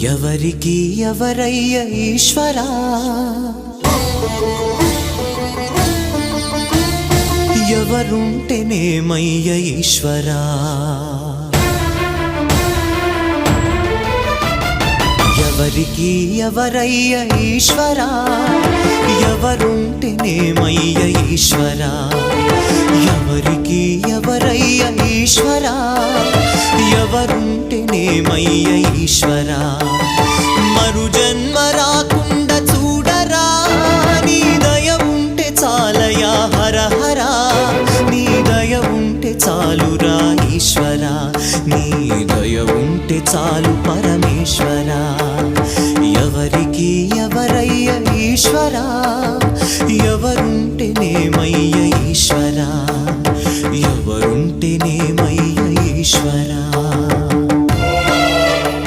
ఎవరికి ఎవరయ్య ఈశ్వరా, ఎవరుంటేనేమయ్య ఈశ్వరా, ఎవరికి ఎవరయ్య ఈశ్వరా, ఎవరుంటేనేమయ్య ఈశ్వరా, ఎవరికి ఎవరయ్య ఈశ్వరా, ఎవరుంటేనేమయ్య ఈశ్వరా. మరు జన్మ రాకుండా చూడరా, నీ దయ ఉంటే చాలయా హర హరా, నీ దయ ఉంటే చాలురా ఈశ్వరా, నీ దయ ఉంటే చాలు పరమేశ్వరా. ఎవరికి ఎవరయ్య ఈశ్వరా, ఎవరుంటేనేమయ్య ఈశ్వరా, ఎవరుంటేనేమయ్య ఈశ్వరా.